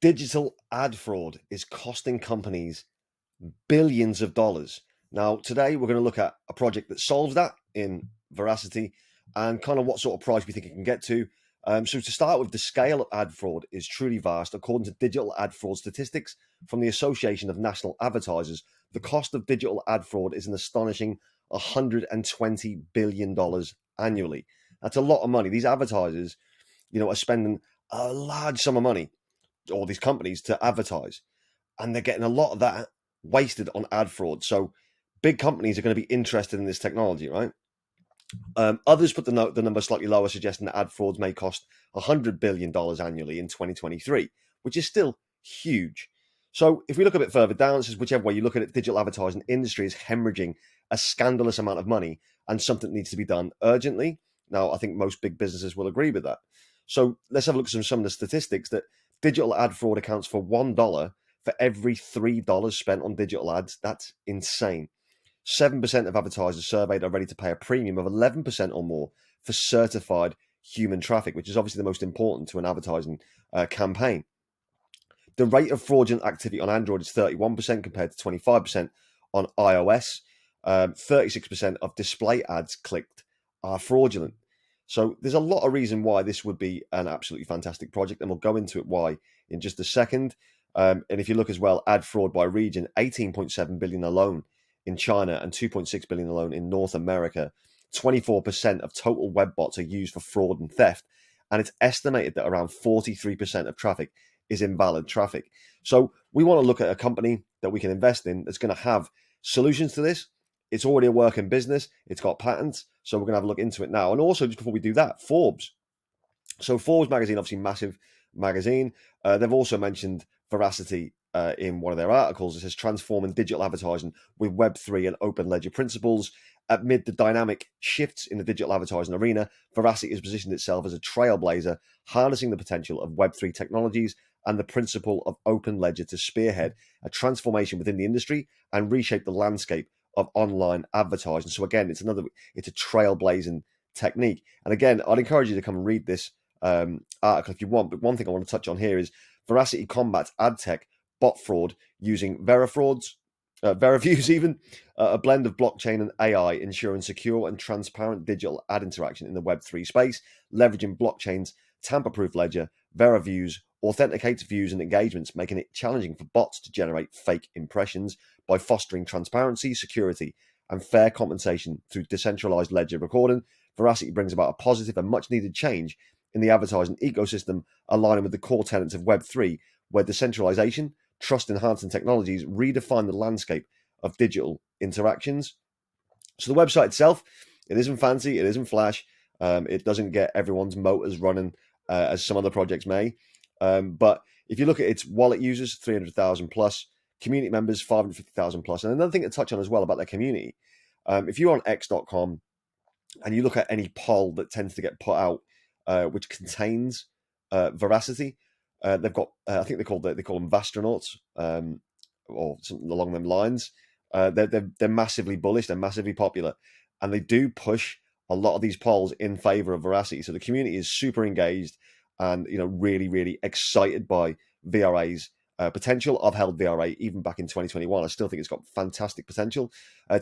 Digital ad fraud is costing companies billions of dollars. Now, today we're going to look at a project that solves that in Verasity and kind of what sort of price we think it can get to. So to start with, the scale of ad fraud is truly vast. According to digital ad fraud statistics from the Association of National Advertisers, the cost of digital ad fraud is an astonishing $120 billion annually. That's a lot of money. These advertisers, are spending a large sum of money, all these companies, to advertise, and they're getting a lot of that wasted on ad fraud. So big companies are going to be interested in this technology, right? Others put the number slightly lower, suggesting that ad frauds may cost $100 billion annually in 2023, which is still huge. So if we look a bit further down, it says whichever way you look at it, digital advertising industry is hemorrhaging a scandalous amount of money, and something needs to be done urgently. Now, I think most big businesses will agree with that. So let's have a look at some of the statistics. That digital ad fraud accounts for $1 for every $3 spent on digital ads. That's insane. 7% of advertisers surveyed are ready to pay a premium of 11% or more for certified human traffic, which is obviously the most important to an advertising campaign. The rate of fraudulent activity on Android is 31% compared to 25% on iOS. 36% of display ads clicked are fraudulent. So there's a lot of reason why this would be an absolutely fantastic project, and we'll go into it why in just a second. And if you look as well, ad fraud by region, 18.7 billion alone in China and 2.6 billion alone in North America. 24% of total web bots are used for fraud and theft, and it's estimated that around 43% of traffic is invalid traffic. So we want to look at a company that we can invest in that's going to have solutions to this. It's already a working business. It's got patents. So we're going to have a look into it now. And also, just before we do that, Forbes. So Forbes magazine, obviously massive magazine. They've also mentioned Verasity in one of their articles. It says transforming digital advertising with Web3 and open ledger principles. Amid the dynamic shifts in the digital advertising arena, Verasity has positioned itself as a trailblazer, harnessing the potential of Web3 technologies and the principle of open ledger to spearhead a transformation within the industry and reshape the landscape of online advertising. So again, it's a trailblazing technique. And again, I'd encourage you to come and read this article if you want. But one thing I want to touch on here is Verasity combats ad tech bot fraud using Veraviews, even a blend of blockchain and AI, ensuring secure and transparent digital ad interaction in the Web3 space, leveraging blockchain's tamper-proof ledger. Veraviews authenticates views and engagements, making it challenging for bots to generate fake impressions by fostering transparency, security, and fair compensation through decentralized ledger recording. Verasity brings about a positive and much-needed change in the advertising ecosystem, aligning with the core tenets of Web3, where decentralization, trust-enhancing technologies redefine the landscape of digital interactions. So the website itself, it isn't fancy, it isn't flash, it doesn't get everyone's motors running as some other projects may. But if you look at its wallet users, 300,000 plus, community members, 550,000 plus. And another thing to touch on as well about their community, if you're on x.com and you look at any poll that tends to get put out, which contains Verasity, they've got, I think they call them Vastronauts, or something along them lines. They're massively bullish, they're massively popular, and they do push a lot of these polls in favor of Verasity. So the community is super engaged and really, really excited by VRA's potential. I've held VRA even back in 2021. I still think it's got fantastic potential.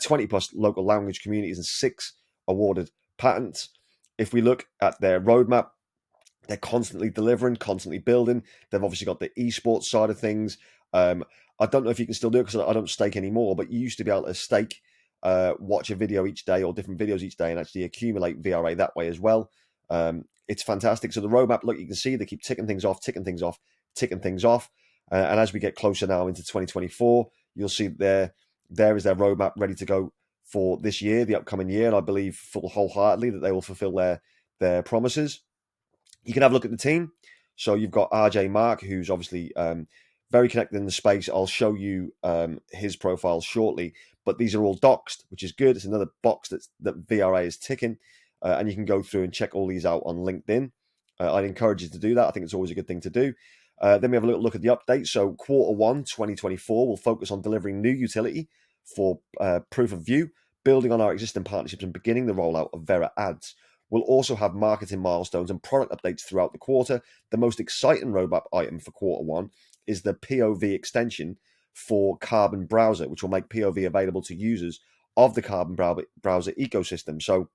20 plus local language communities and 6 awarded patents. If we look at their roadmap, they're constantly delivering, constantly building. They've obviously got the esports side of things. I don't know if you can still do it because I don't stake anymore, but you used to be able to stake, watch a video each day or different videos each day and actually accumulate VRA that way as well. It's fantastic. So the roadmap, look, you can see they keep ticking things off. And as we get closer now into 2024, you'll see there is their roadmap ready to go for this year, the upcoming year. And I believe full wholeheartedly that they will fulfill their promises. You can have a look at the team. So you've got RJ Mark, who's obviously very connected in the space. I'll show you his profile shortly, but these are all doxed, which is good. It's another box that VRA is ticking, and you can go through and check all these out on LinkedIn. I'd encourage you to do that. I think it's always a good thing to do. Then we have a look at the update. So Q1 2024 will focus on delivering new utility for proof of view, building on our existing partnerships and beginning the rollout of Vera Ads. We'll also have marketing milestones and product updates throughout the quarter. The most exciting roadmap item for Q1 is the POV extension for Carbon Browser, which will make POV available to users of the Carbon Browser ecosystem. So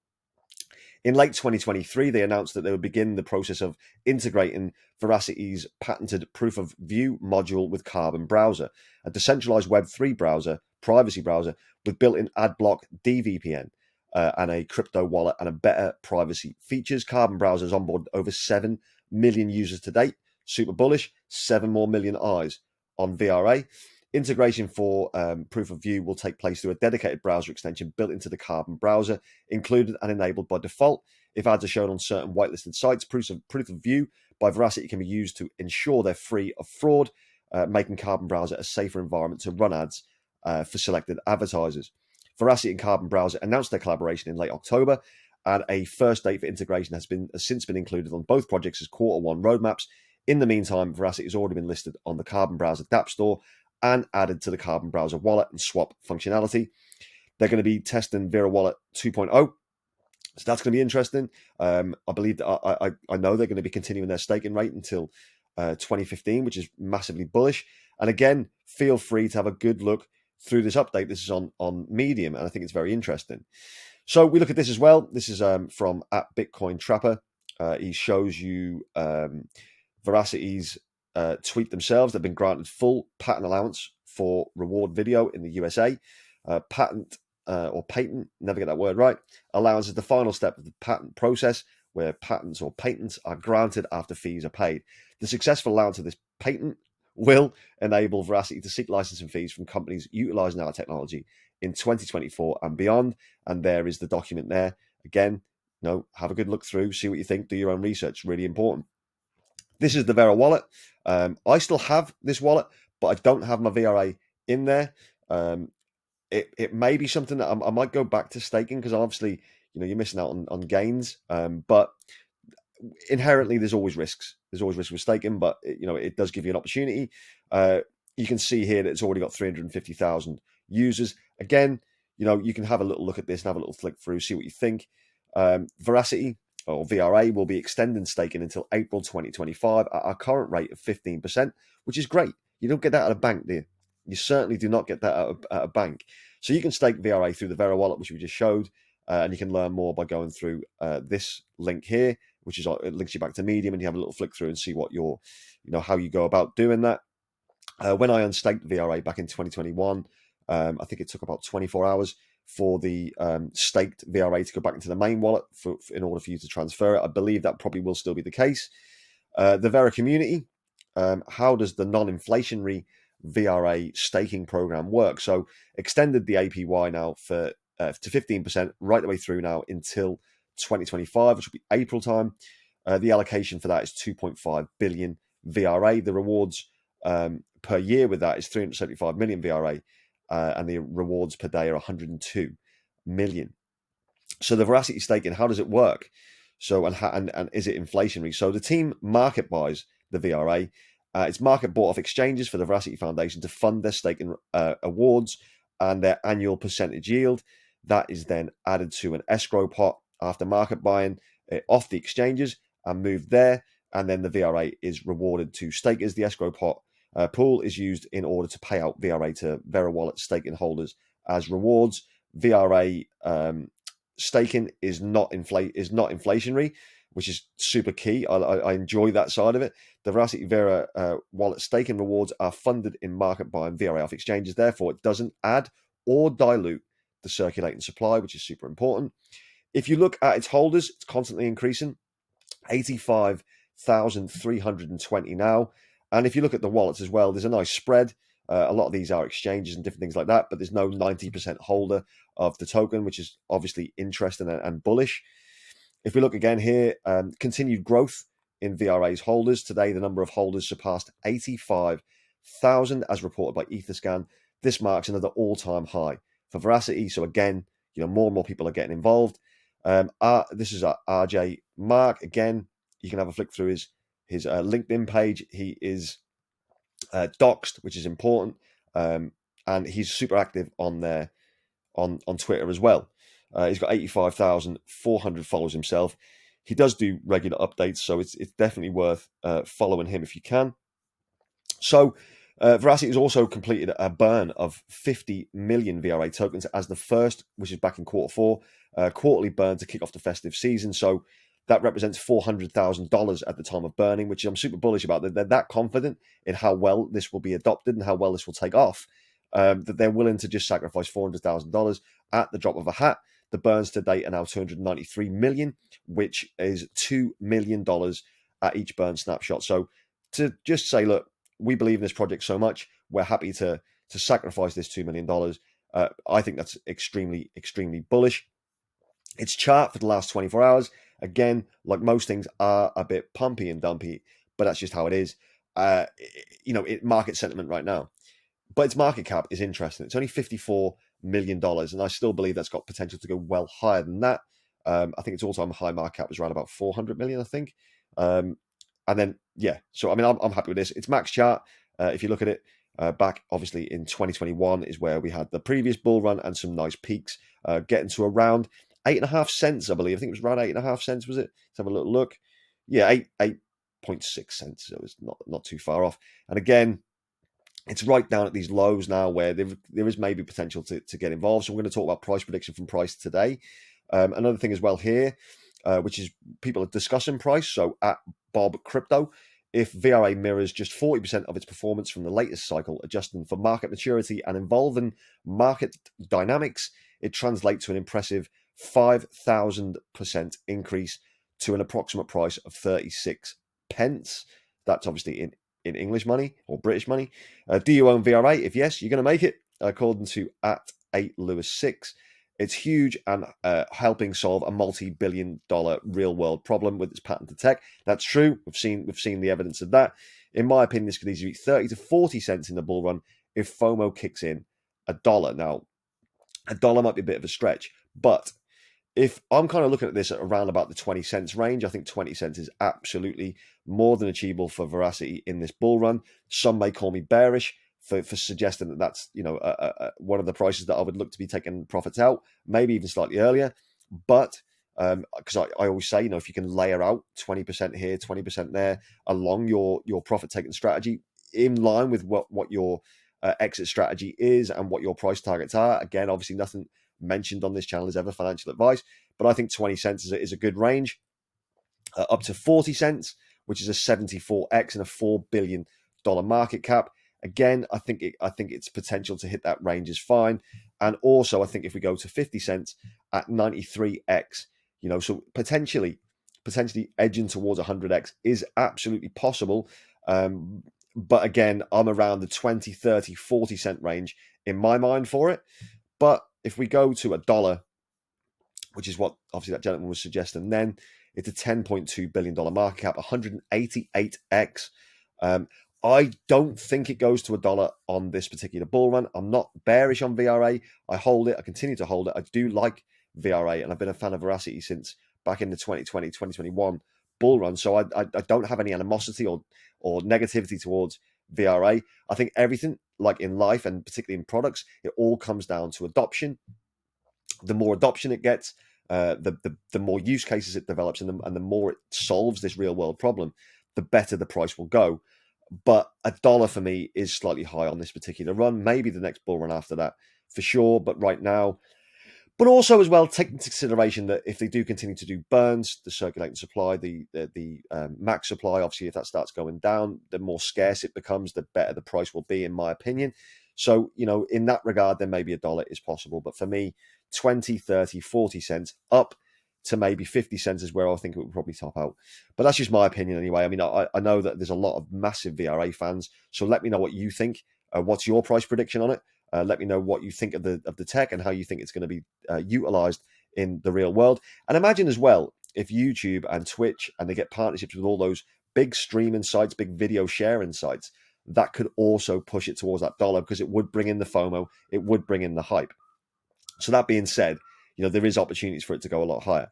in late 2023, they announced that they would begin the process of integrating Veracity's patented proof of view module with Carbon Browser, a decentralized Web3 browser, privacy browser with built-in adblock DVPN and a crypto wallet and a better privacy features. Carbon Browser has onboarded over 7 million users to date. Super bullish. 7 more million eyes on VRA. Integration for proof of view will take place through a dedicated browser extension built into the Carbon Browser, included and enabled by default. If ads are shown on certain whitelisted sites, proof of view by Verasity can be used to ensure they're free of fraud, making Carbon Browser a safer environment to run ads for selected advertisers. Verasity and Carbon Browser announced their collaboration in late October, and a first date for integration has since been included on both projects as Q1 roadmaps. In the meantime, Verasity has already been listed on the Carbon Browser App Store and added to the Carbon Browser wallet and swap functionality. They're going to be testing Vera Wallet 2.0. So that's going to be interesting. I believe that I know they're going to be continuing their staking rate until 2015, which is massively bullish. And again, feel free to have a good look through this update. This is on Medium, and I think it's very interesting. So we look at this as well. This is from @Bitcoin Trapper. He shows you Veracity's tweet themselves. They've been granted full patent allowance for reward video in the USA. Patent or patent, never get that word right. Allowance is the final step of the patent process where patents or patents are granted after fees are paid. The successful allowance of this patent will enable Veracity to seek licensing fees from companies utilizing our technology in 2024 and beyond. And there is the document there. Again, have a good look through, see what you think, do your own research. Really important. This is the Vera wallet. I still have this wallet, but I don't have my VRA in there. It may be something that I might go back to staking because obviously, you're missing out on gains. But inherently, there's always risks. There's always risks with staking, but it does give you an opportunity. You can see here that it's already got 350,000 users. Again, you can have a little look at this and have a little flick through, see what you think. Veracity or VRA will be extending staking until April 2025 at our current rate of 15%, which is great. You don't get that at a bank, do you? You certainly do not get that at a bank. So you can stake VRA through the Vera wallet, which we just showed, and you can learn more by going through this link here, which is it links you back to Medium, and you have a little flick through and see what how you go about doing that. When I unstaked VRA back in 2021, I think it took about 24 hours for the staked VRA to go back into the main wallet in order for you to transfer it. I believe that probably will still be the case. The Vera community, how does the non-inflationary VRA staking program work? So extended the APY now to 15% right the way through now until 2025, which will be April time. The allocation for that is 2.5 billion VRA. The rewards per year with that is 375 million VRA. And the rewards per day are 102 million. So the Veracity staking, how does it work? So and is it inflationary? So the team market buys the VRA. It's market bought off exchanges for the Veracity Foundation to fund their staking awards and their annual percentage yield. That is then added to an escrow pot after market buying off the exchanges and moved there. And then the VRA is rewarded to stakers. The escrow pot pool is used in order to pay out VRA to Vera Wallet staking holders as rewards. VRA staking is not inflationary, which is super key. I enjoy that side of it. The Veracity Vera Wallet staking rewards are funded in market buying VRA off exchanges. Therefore, it doesn't add or dilute the circulating supply, which is super important. If you look at its holders, it's constantly increasing. 85,320 now. And if you look at the wallets as well, there's a nice spread. A lot of these are exchanges and different things like that, but there's no 90% holder of the token, which is obviously interesting and bullish. If we look again here, continued growth in VRA's holders. Today, the number of holders surpassed 85,000 as reported by Etherscan. This marks another all-time high for Veracity. So again, more and more people are getting involved. This is RJ Mark. Again, you can have a flick through his LinkedIn page. He is doxed, which is important, and he's super active on there on Twitter as well. He's got 85,400 followers himself. He does do regular updates, so it's definitely worth following him if you can. So Verasity has also completed a burn of 50 million VRA tokens as the first, which is back in Q4, quarterly burn to kick off the festive season. So that represents $400,000 at the time of burning, which I'm super bullish about. They're that confident in how well this will be adopted and how well this will take off, that they're willing to just sacrifice $400,000 at the drop of a hat. The burns to date are now 293 million, which is $2 million at each burn snapshot. So to just say, look, we believe in this project so much, we're happy to sacrifice this $2 million. I think that's extremely, extremely bullish. Its chart for the last 24 hours, again, like most things, are a bit pumpy and dumpy, but that's just how it is. Market sentiment right now. But its market cap is interesting. It's only $54 million, and I still believe that's got potential to go well higher than that. I think its all-time high market cap was around about 400 million, I think. And then, yeah, so I mean, I'm happy with this. Its max chart, if you look at it, back obviously in 2021 is where we had the previous bull run and some nice peaks, getting to around 8.5 cents, I believe. I think it was around 8.5 cents, was it? Let's have a little look. Yeah, 8.6 cents. So it's not too far off. And again, it's right down at these lows now where there is maybe potential to get involved. So we're going to talk about price prediction from price today. Another thing as well here, which is people are discussing price. So at Bob Crypto, if VRA mirrors just 40% of its performance from the latest cycle, adjusting for market maturity and involving market dynamics, it translates to an impressive 5,000% increase to an approximate price of 36 pence. That's obviously in English money or British money. Do you own VRA? If yes, you're going to make it, according to at 8Lewis6. It's huge and helping solve a multi-billion-dollar real-world problem with its patented tech. That's true. We've seen the evidence of that. In my opinion, this could easily be 30 to 40 cents in the bull run if FOMO kicks in $1. Now, $1 might be a bit of a stretch, but if I'm kind of looking at this at around about the 20 cents range, I think 20 cents is absolutely more than achievable for Verasity in this bull run. Some may call me bearish for suggesting that that's one of the prices that I would look to be taking profits out, maybe even slightly earlier. But because I always say, if you can layer out 20% here, 20% there along your profit taking strategy in line with what your exit strategy is and what your price targets are. Again, obviously nothing mentioned on this channel is ever financial advice, but I think 20 cents is a good range. Up to 40 cents, which is a 74x and a $4 billion market cap. Again, I think its potential to hit that range is fine. And also, I think if we go to 50 cents at 93x, so potentially edging towards 100x is absolutely possible. But again, I'm around the 20, 30, 40 cent range in my mind for it. But if we go to $1, which is what obviously that gentleman was suggesting, then it's a $10.2 billion market cap, 188x. I don't think it goes to $1 on this particular bull run. I'm not bearish on VRA. I hold it. I continue to hold it. I do like VRA, and I've been a fan of Veracity since back in the 2020, 2021 bull run. So I don't have any animosity or negativity towards VRA. I think everything, like in life and particularly in products, it all comes down to adoption. The more adoption it gets, the more use cases it develops, and the more it solves this real world problem, the better the price will go. But $1 for me is slightly high on this particular run. Maybe the next bull run after that for sure. But right now, but also as well, take into consideration that if they do continue to do burns, the circulating supply, the max supply, obviously, if that starts going down, the more scarce it becomes, the better the price will be, in my opinion. So, in that regard, then maybe $1 is possible. But for me, 20, 30, 40 cents up to maybe 50 cents is where I think it would probably top out. But that's just my opinion anyway. I mean, I know that there's a lot of massive VRA fans. So let me know what you think. What's your price prediction on it? Let me know what you think of the tech and how you think it's going to be utilized in the real world. And imagine as well, if YouTube and Twitch and they get partnerships with all those big streaming sites, big video sharing sites, that could also push it towards that $1 because it would bring in the FOMO, it would bring in the hype. So that being said, there is opportunities for it to go a lot higher.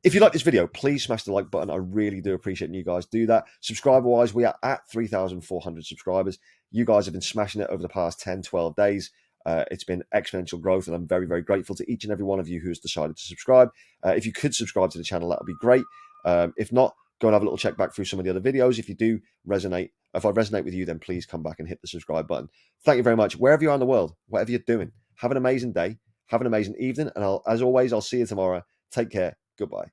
If you like this video, please smash the like button. I really do appreciate you guys do that. Subscriber-wise, we are at 3,400 subscribers. You guys have been smashing it over the past 10, 12 days. It's been exponential growth, and I'm very, very grateful to each and every one of you who has decided to subscribe. If you could subscribe to the channel, that would be great. If not, go and have a little check back through some of the other videos. If you do resonate If I resonate with you, then please come back and hit the subscribe button. Thank you very much. Wherever you are in the world, whatever you're doing, have an amazing day, have an amazing evening, and as always, I'll see you tomorrow. Take care. Goodbye.